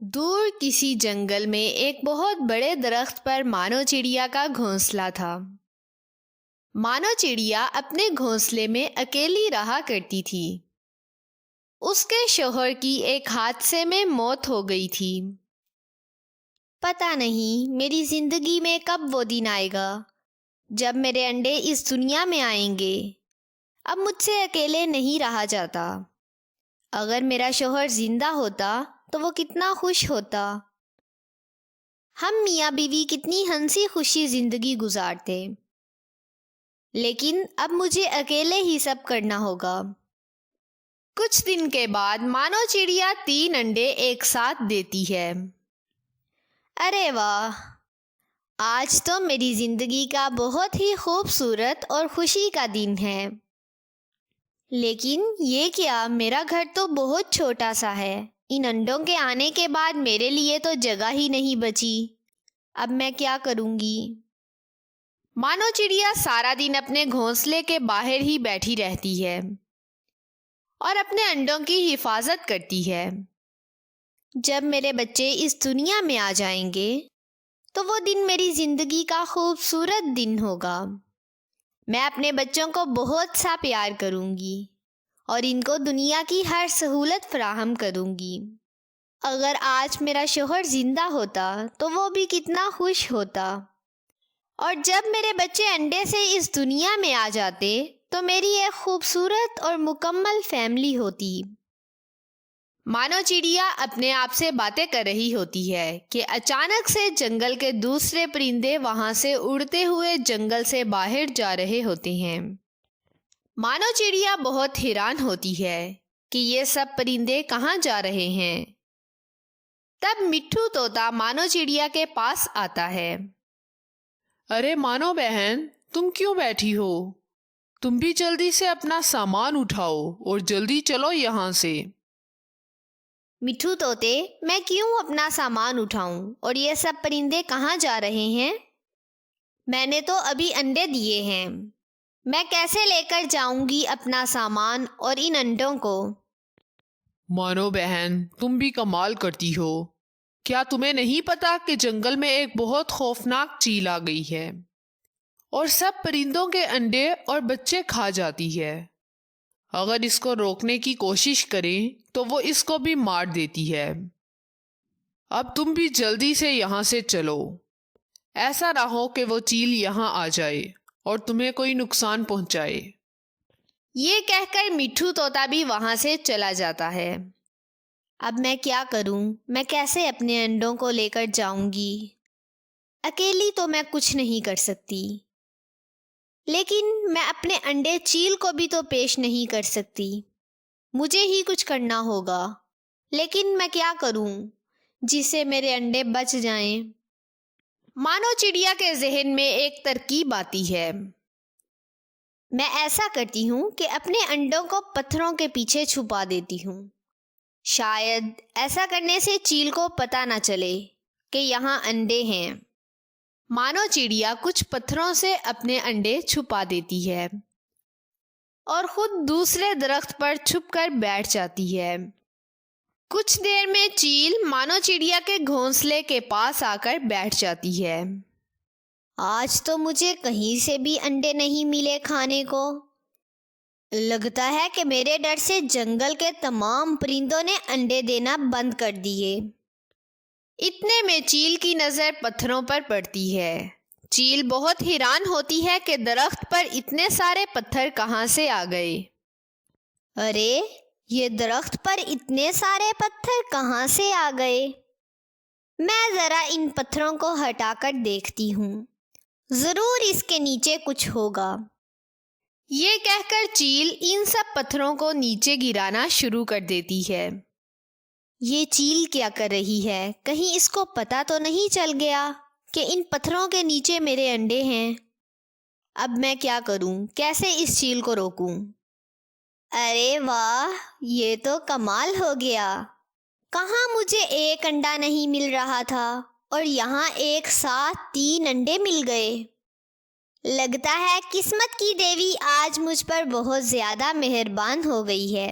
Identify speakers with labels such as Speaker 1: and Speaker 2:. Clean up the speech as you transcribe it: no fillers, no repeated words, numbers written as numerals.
Speaker 1: دور کسی جنگل میں ایک بہت بڑے درخت پر مانو چڑیا کا گھونسلہ تھا۔ مانو چڑیا اپنے گھونسلے میں اکیلی رہا کرتی تھی۔ اس کے شوہر کی ایک حادثے میں موت ہو گئی تھی۔ پتہ نہیں میری زندگی میں کب وہ دن آئے گا جب میرے انڈے اس دنیا میں آئیں گے۔ اب مجھ سے اکیلے نہیں رہا جاتا۔ اگر میرا شوہر زندہ ہوتا تو وہ کتنا خوش ہوتا۔ ہم میاں بیوی کتنی ہنسی خوشی زندگی گزارتے، لیکن اب مجھے اکیلے ہی سب کرنا ہوگا۔ کچھ دن کے بعد مانو چڑیا 3 انڈے ایک ساتھ دیتی ہے۔ ارے واہ! آج تو میری زندگی کا بہت ہی خوبصورت اور خوشی کا دن ہے۔ لیکن یہ کیا، میرا گھر تو بہت چھوٹا سا ہے۔ ان انڈوں کے آنے کے بعد میرے لیے تو جگہ ہی نہیں بچی۔ اب میں کیا کروں گی؟ مانو چڑیا سارا دن اپنے گھونسلے کے باہر ہی بیٹھی رہتی ہے اور اپنے انڈوں کی حفاظت کرتی ہے۔ جب میرے بچے اس دنیا میں آ جائیں گے تو وہ دن میری زندگی کا خوبصورت دن ہوگا۔ میں اپنے بچوں کو بہت سا پیار کروں گی اور ان کو دنیا کی ہر سہولت فراہم کروں گی۔ اگر آج میرا شوہر زندہ ہوتا تو وہ بھی کتنا خوش ہوتا، اور جب میرے بچے انڈے سے اس دنیا میں آ جاتے تو میری ایک خوبصورت اور مکمل فیملی ہوتی۔ مانو چڑیا اپنے آپ سے باتیں کر رہی ہوتی ہے کہ اچانک سے جنگل کے دوسرے پرندے وہاں سے اڑتے ہوئے جنگل سے باہر جا رہے ہوتے ہیں۔ مانو چڑیا بہت حیران ہوتی ہے کہ یہ سب پرندے کہاں جا رہے ہیں۔ تب مٹھو طوطا مانو چڑیا کے پاس آتا ہے۔
Speaker 2: ارے مانو بہن، تم کیوں بیٹھی ہو؟ تم بھی جلدی سے اپنا سامان اٹھاؤ اور جلدی چلو یہاں سے۔
Speaker 1: مٹھو طوطے، میں کیوں اپنا سامان اٹھاؤں اور یہ سب پرندے کہاں جا رہے ہیں؟ میں نے تو ابھی انڈے دیے ہیں۔ میں کیسے لے کر جاؤں گی اپنا سامان اور ان انڈوں کو؟
Speaker 2: مانو بہن، تم بھی کمال کرتی ہو۔ کیا تمہیں نہیں پتا کہ جنگل میں ایک بہت خوفناک چیل آ گئی ہے اور سب پرندوں کے انڈے اور بچے کھا جاتی ہے؟ اگر اس کو روکنے کی کوشش کریں تو وہ اس کو بھی مار دیتی ہے۔ اب تم بھی جلدی سے یہاں سے چلو۔ ایسا نہ ہو کہ وہ چیل یہاں آ جائے اور تمہیں کوئی نقصان پہنچائے۔
Speaker 1: یہ کہہ کر مٹھو طوطا بھی وہاں سے چلا جاتا ہے۔ اب میں کیا کروں؟ میں کیسے اپنے انڈوں کو لے کر جاؤں گی؟ اکیلی تو میں کچھ نہیں کر سکتی، لیکن میں اپنے انڈے چیل کو بھی تو پیش نہیں کر سکتی۔ مجھے ہی کچھ کرنا ہوگا، لیکن میں کیا کروں جس سے میرے انڈے بچ جائیں؟ مانو چڑیا کے ذہن میں ایک ترکیب آتی ہے۔ میں ایسا کرتی ہوں کہ اپنے انڈوں کو پتھروں کے پیچھے چھپا دیتی ہوں۔ شاید ایسا کرنے سے چیل کو پتہ نہ چلے کہ یہاں انڈے ہیں۔ مانو چڑیا کچھ پتھروں سے اپنے انڈے چھپا دیتی ہے اور خود دوسرے درخت پر چھپ کر بیٹھ جاتی ہے۔ کچھ دیر میں چیل مانو چڑیا کے گھونسلے کے پاس آ کر بیٹھ جاتی ہے۔ آج تو مجھے کہیں سے بھی انڈے نہیں ملے کھانے کو۔ لگتا ہے کہ میرے ڈر سے جنگل کے تمام پرندوں نے انڈے دینا بند کر دیے۔ اتنے میں چیل کی نظر پتھروں پر پڑتی ہے۔ چیل بہت حیران ہوتی ہے کہ درخت پر اتنے سارے پتھر کہاں سے آ گئے۔ ارے، یہ درخت پر اتنے سارے پتھر کہاں سے آ گئے؟ میں ذرا ان پتھروں کو ہٹا کر دیکھتی ہوں، ضرور اس کے نیچے کچھ ہوگا۔ یہ کہہ کر چیل ان سب پتھروں کو نیچے گرانا شروع کر دیتی ہے۔ یہ چیل کیا کر رہی ہے؟ کہیں اس کو پتہ تو نہیں چل گیا کہ ان پتھروں کے نیچے میرے انڈے ہیں؟ اب میں کیا کروں؟ کیسے اس چیل کو روکوں؟ ارے واہ، یہ تو کمال ہو گیا۔ کہاں مجھے ایک انڈا نہیں مل رہا تھا اور یہاں ایک ساتھ 3 انڈے مل گئے۔ لگتا ہے قسمت کی دیوی آج مجھ پر بہت زیادہ مہربان ہو گئی ہے۔